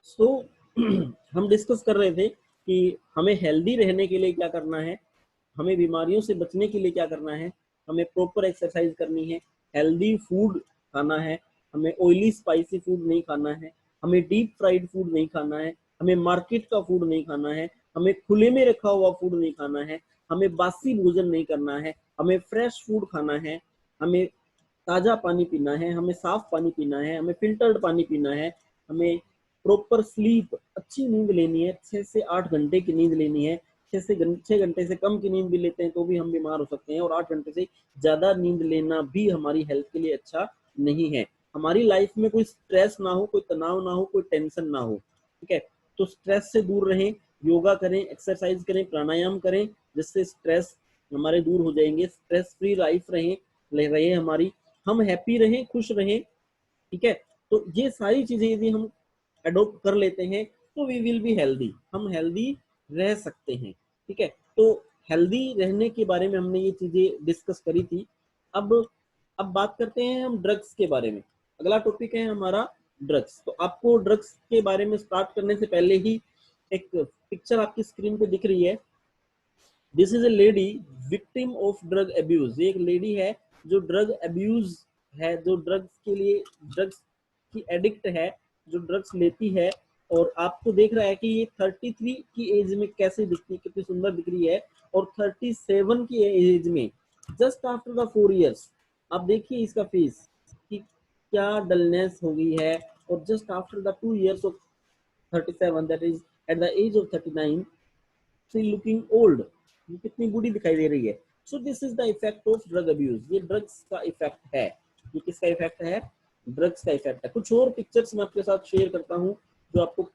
सो हम डिस्कस कर रहे थे कि हमें हेल्दी रहने के लिए क्या करना है, हमें बीमारियों से बचने के लिए क्या करना है, हमें प्रॉपर एक्सरसाइज करनी है, हेल्दी फूड खाना है, हमें ऑयली स्पाइसी फूड नहीं खाना है, हमें डीप फ्राइड फूड नहीं खाना है, हमें मार्केट का फूड नहीं खाना है, हमें खुले में रखा हुआ फूड नहीं खाना है, हमें बासी भोजन नहीं करना है, हमें फ्रेश फूड खाना है, हमें ताजा पानी पीना है, हमें साफ पानी पीना है, हमें फिल्टर्ड पानी पीना है, हमें प्रॉपर स्लीप, अच्छी नींद लेनी है, 6 से 8 घंटे की नींद लेनी है। 6 घंटे से कम की नींद भी लेते हैं तो भी हम बीमार हो सकते हैं, और 8 घंटे से ज्यादा नींद लेना भी हमारी हेल्थ के लिए अच्छा नहीं है। हमारी लाइफ में कोई स्ट्रेस ना हो, कोई तनाव ना हो, कोई टेंशन ना हो, ठीक है। तो स्ट्रेस से दूर रहें, योगा करें, एक्सरसाइज करें, प्राणायाम करें, जिससे स्ट्रेस हमारे दूर हो जाएंगे, स्ट्रेस फ्री लाइफ रहे हमारी, हम हैप्पी रहें, खुश रहें, ठीक है। तो ये सारी चीजें यदि हम अडोप्ट कर लेते हैं तो वी विल बी हेल्दी, हम हेल्दी रह सकते हैं, ठीक है। तो हेल्दी रहने के बारे में हमने ये चीजें डिस्कस करी थी। अब अब बात करते हैं हम ड्रग्स के बारे में। अगला टॉपिक है हमारा ड्रग्स। तो आपको ड्रग्स के बारे में स्टार्ट करने से पहले ही एक पिक्चर आपकी स्क्रीन पे दिख रही है। This is a lady victim of drug abuse. एक लेडी है जो ड्रग अब्यूज है, जो ड्रग्स के लिए, ड्रग्स की एडिक्ट है, जो ड्रग्स लेती है। और आपको देख रहा है कि ये 33 की एज में कैसे दिखती है, कितनी सुंदर दिख रही है, और 37 की एज में, जस्ट आफ्टर द 4 years, आप देखिए इसका फेस कि क्या डलनेस हो गई है। और just after the 2 years of 37, that is at the age of 39, she looking old, ये कितनी बूढ़ी दिखाई दे रही है। So this is the effect of drug abuse. ये ड्रग्स का इफेक्ट है। ये किसका इफेक्ट है? ड्रग्स का इफेक्ट है। कुछ और पिक्चर्स मैं आपके साथ शेयर करता हूँ जो आपको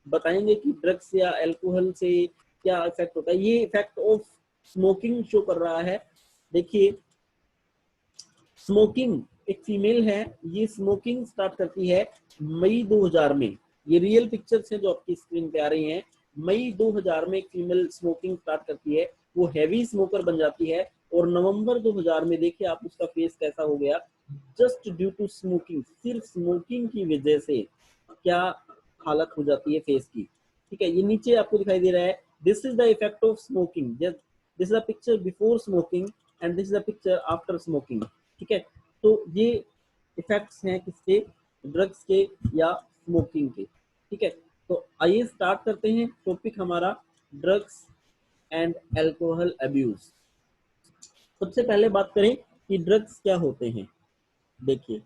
बताएंगे कि ड्रग्स या अल्कोहल से क्या इफेक्ट होता है। ये इफेक्ट ऑफ स्मोकिंग शो कर रहा है। देखिए, स्मोकिंग, एक फीमेल है, ये स्मोकिंग स्टार्ट करती है मई 2000 में। ये रियल पिक्चर्स हैं जो आपकी स्क्रीन पे आ रही हैं। मई 2000 में एक फीमेल स्मोकिंग स्टार्ट करती है, वो हैवी स्मोकर बन जाती है, और नवंबर 2000 में देखिए आप उसका फेस कैसा हो गया, जस्ट ड्यू टू स्मोकिंग। सिर्फ स्मोकिंग की वजह से क्या हालत हो जाती है फेस की, ठीक है। ये नीचे आपको दिखाई दे रहा है, this is the effect of smoking, this is the picture before smoking and this is the picture after smoking, ठीक है। तो ये इफेक्ट्स हैं किसके? ड्रग्स के या स्मोकिंग के, ठीक है। तो आइए स्टार्ट करते हैं टॉपिक हमारा, ड्रग्स एंड अल्कोहल अब्यूज। सबसे पहले बात करें कि ड्रग्स क्या होते हैं। देखिए,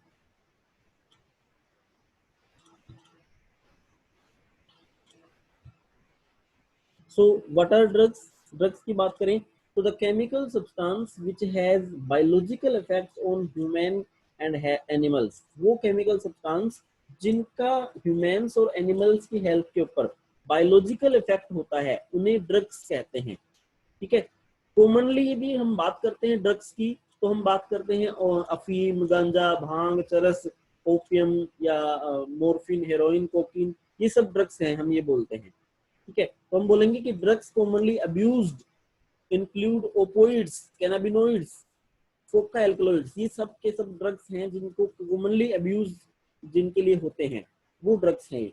so what are drugs? Drugs की बात करें तो the chemical substance which has biological effects on human and animals. वो केमिकल सब्सटेंस जिनका ह्यूमंस और एनिमल्स की हेल्थ के ऊपर बायोलॉजिकल इफेक्ट होता है, उन्हें ड्रग्स कहते हैं, ठीक है। कॉमनली यदि हम बात करते हैं ड्रग्स की, तो हम बात करते हैं अफीम, गांजा, भांग, चरस, ओपियम या मोर्फिन, हेरोइन, कोकीन, ये सब ड्रग्स हैं, हम ये बोलते हैं, ठीक है। तो हम बोलेंगे कि drugs commonly abused include opioids, cannabinoids, coca alkaloids. ये सब के सब ड्रग्स हैं जिनको कॉमनली अब्यूज जिनके लिए होते हैं, वो ड्रग्स हैं।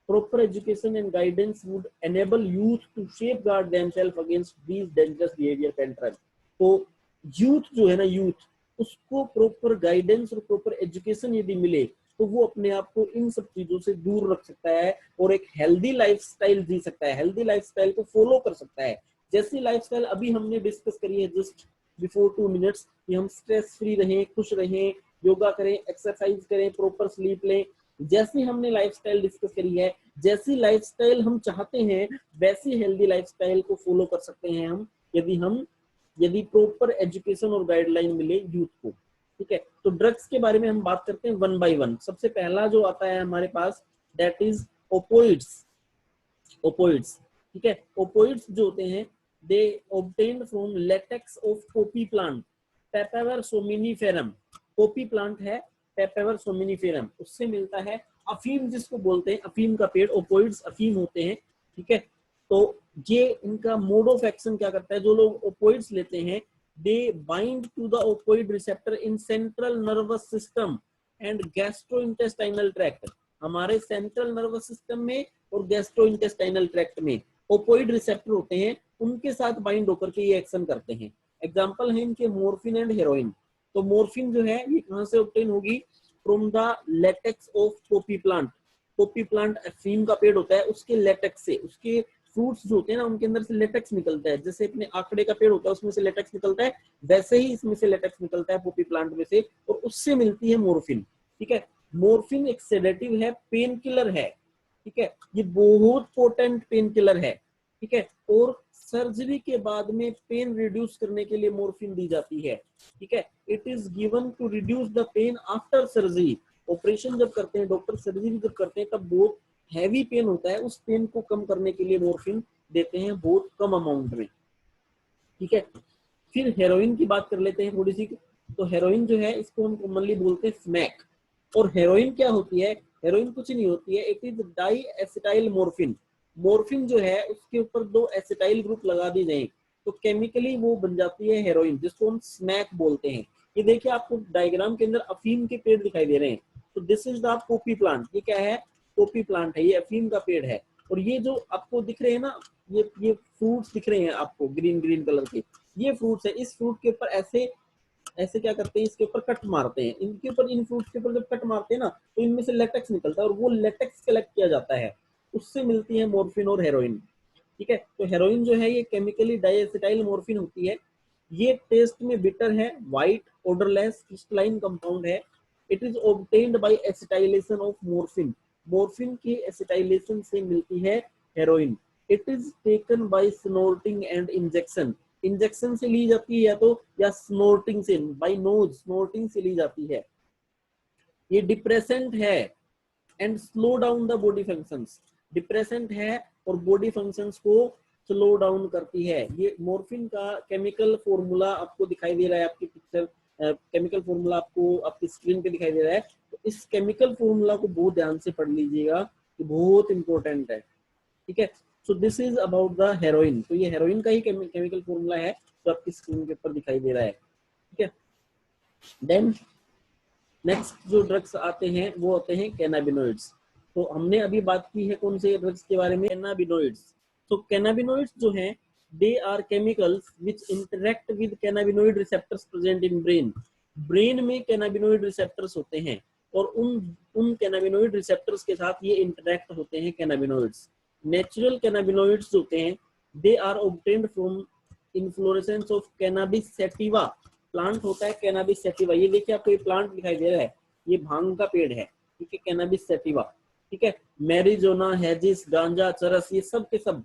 Proper education and guidance would enable youth to safeguard themselves against these dangerous behavior patterns. तो यूथ जो है ना, यूथ, उसको प्रॉपर गाइडेंस और प्रॉपर एजुकेशन यदि मिले तो वो अपने आप को इन सब चीजों से दूर रख सकता है और एक हेल्दी लाइफस्टाइल जी सकता है, हेल्दी लाइफस्टाइल को फॉलो कर सकता है। जैसी लाइफस्टाइल अभी हमने डिस्कस करी है जस्ट बिफोर 2 मिनट्स, कि हम स्ट्रेस फ्री रहें, खुश रहें, योगा करें, एक्सरसाइज करें, प्रॉपर स्लीप लें, जैसी हमने लाइफस्टाइल डिस्कस करी है, जैसी लाइफस्टाइल हम चाहते हैं वैसी हेल्दी लाइफस्टाइल को फॉलो कर सकते हैं हम यदि प्रॉपर एजुकेशन और गाइडलाइन मिले यूथ को, ठीक है। तो ड्रग्स के बारे में हम बात करते हैं वन बाय वन। सबसे पहला जो आता है हमारे पास, दैट इज ओपोइड्स। ओपोइड्स, ठीक है। ओपोइड्स जो होते हैं, they obtained from latex of poppy plant, papaver somniferum. Poppy plant है, पेपावर सोमिनिफेरम, उससे मिलता है। अफीम जिसको बोलते हैं, अफीम का पेड़, ओपोइड्स अफीम होते हैं, ठीक है। तो ये इनका मोड ऑफ एक्शन क्या करता है, जो लोग ओपोइड्स लेते हैं, they bind to the opioid receptor in central nervous system and gastrointestinal tract. हमारे सेंट्रल नर्वस सिस्टम में और गैस्ट्रोइंटेस्टाइनल ट्रैक्ट में ओपोइड रिसेप्टर होते हैं, उनके साथ बाइंड होकर के ये एक्शन करते हैं। एग्जाम्पल है इनके मोर्फिन एंड हेरोइन। तो मोर्फिन जो है ये कहाँ से ऑब्टेन होगी? From the latex of poppy plant. Poppy plant अफीम का पेड़ होता है, उसके लेटेक्स से, उसके फ्रूट्स जो होते हैं ना उनके अंदर से लेटेक्स निकलता है। जैसे अपने आकड़े का पेड़ होता है उसमें से लेटेक्स निकलता है, वैसे ही इसमें से लेटेक्स निकलता है पोपी प्लांट में से, और उससे मिलती है मोर्फिन। ठीक है, मोर्फिन एक सेडेटिव है, पेन किलर है। ठीक है, ये बहुत पोटेंट पेन किलर है। ठीक है, और सर्जरी के बाद में पेन रिड्यूस करने के लिए मोर्फिन दी जाती है। ठीक है, it is given to reduce the pain after surgery. Operation जब करते हैं डॉक्टर, सर्जरी जब करते हैं तब बहुत हैवी पेन होता है, उस पेन को कम करने के लिए मोर्फिन देते हैं बहुत कम अमाउंट में। ठीक है, फिर हेरोइन की बात कर लेते हैं थोड़ी सी। तो हेरोइन जो है इसको हम कॉमनली बोलते हैं स्मैक। और हेरोइन क्या होती है? हेरोइन कुछ नहीं होती है, it is diacetylmorphine. Morphine जो है उसके ऊपर 2 एसिटाइल ग्रुप लगा दी जाए तो केमिकली वो बन जाती है हेरोइन, जिसको हम स्मैक बोलते हैं। ये देखिए आपको डायग्राम के अंदर अफीम के पेड़ दिखाई दे रहे हैं। तो this is the Poppy plant. ये क्या है? पोपी प्लांट है, ये अफीम का पेड़ है। और ये जो आपको दिख रहे हैं ना, ये फ्रूट्स दिख रहे हैं आपको ग्रीन ग्रीन कलर के, ये फ्रूट्स है। इस फ्रूट के ऊपर ऐसे ऐसे क्या करते हैं, इसके ऊपर कट मारते हैं। इनके ऊपर, इन फ्रूट्स के ऊपर जब कट मारते हैं ना तो इनमें से लेटेक्स निकलता है, और वो लेटेक्स कलेक्ट किया जाता है, उससे मिलती है मोर्फिन और हेरोइन। ठीक है, तो हेरोइन जो है ये केमिकली डाइएसिटाइल मोर्फिन होती है। ये टेस्ट में बिटर है, व्हाइट ऑर्डरलेस क्रिस्टलाइन कंपाउंड है। It is obtained by acetylation of morphine. Morphine की एसिटाइलेशन से मिलती है heroin. It is taken by snorting and injection. Injection से ली जाती है या तो, या स्नोर्टिंग से, बाय नोज स्नोर्टिंग से ली जाती है। ये डिप्रेसेंट है and slow down the body functions. Depressant है और बॉडी फंक्शंस को स्लो डाउन करती है। ये मोर्फिन का केमिकल फॉर्मूला आपको दिखाई दे रहा है, आपकी पिक्चर केमिकल फॉर्मूला आपको आपकी स्क्रीन पे दिखाई दे रहा है। तो इस केमिकल फॉर्मूला को बहुत ध्यान से पढ़ लीजिएगा, ये बहुत इंपॉर्टेंट है। ठीक है, so this is about the heroin. तो ये हेरोइन का ही केमिकल फॉर्मूला है जो आपकी स्क्रीन के ऊपर दिखाई दे रहा है। ठीक है, देन नेक्स्ट जो ड्रग्स आते हैं वो होते हैं कैनाबिनोइड्स। तो हमने अभी बात की है कौन से ड्रग्स के बारे में? कैनाबिनोइड्स। तो कैनाबिनोइड्स जो हैं they are chemicals which interact with cannabinoid receptors present in brain. Brain में कैनाबिनोइड रिसेप्टर्स होते हैं और उन कैनाबिनोइड रिसेप्टर्स के साथ ये इंटरैक्ट होते हैं कैनाबिनोइड्स। नेचुरल कैनाबिनोइड्स होते हैं they are obtained from inflorescence of cannabis sativa. Plant होता है कैनाबिस सैटिवा। ये देखिए आपको ये प्लांट दिखाई दे रहा है, ये भांग का पेड़ है। ठीक है, कैनाबिस सैटिवा। ठीक है, मैरिजोना, हेजिस, गांजा, चरस, ये सब के सब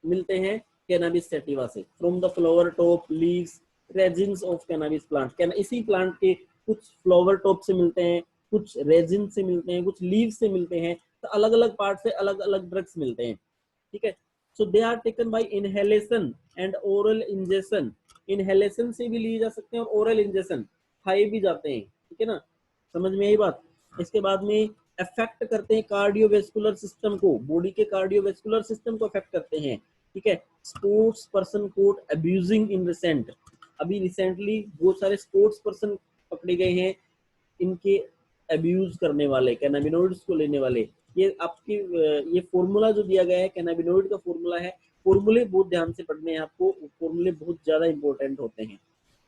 मिलते हैं कैनाबिस सैटिवा से। From the flower top, leaves, resins of cannabis plant. इसी प्लांट के कुछ फ्लावर टॉप से मिलते हैं, कुछ रेजिन से मिलते हैं, कुछ लीव से मिलते हैं। तो अलग अलग पार्ट से अलग अलग ड्रग्स मिलते हैं। ठीक है, so they are taken by inhalation and oral injection. Inhalation से भी लिए जा सकते हैं और ओरल इंजेक्शन, खाए भी जाते हैं। ठीक है ना, समझ में आई बात? इसके बाद में अफेक्ट करते हैं कार्डियोवेस्कुलर सिस्टम को, बॉडी के कार्डियोवेस्कुलर सिस्टम को अफेक्ट करते हैं। ठीक है, sports person caught abusing in recent. अभी रिसेंटली बहुत सारे स्पोर्ट्स पर्सन पकड़े गए हैं इनके अब्यूज करने वाले, कैनाबिनोइड्स को लेने वाले। ये आपकी ये फॉर्मूला जो दिया गया है कैनाबिनोइड का फॉर्मूला है, फॉर्मूले बहुत ध्यान से पढ़ने हैं आपको, फॉर्मूले बहुत ज्यादा इंपॉर्टेंट होते हैं।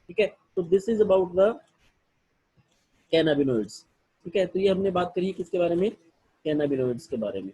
ठीक है, तो this is about the cannabinoids. ठीक है, तो ये हमने बात करी किसके बारे में? कैनाबिनोइड्स के बारे में।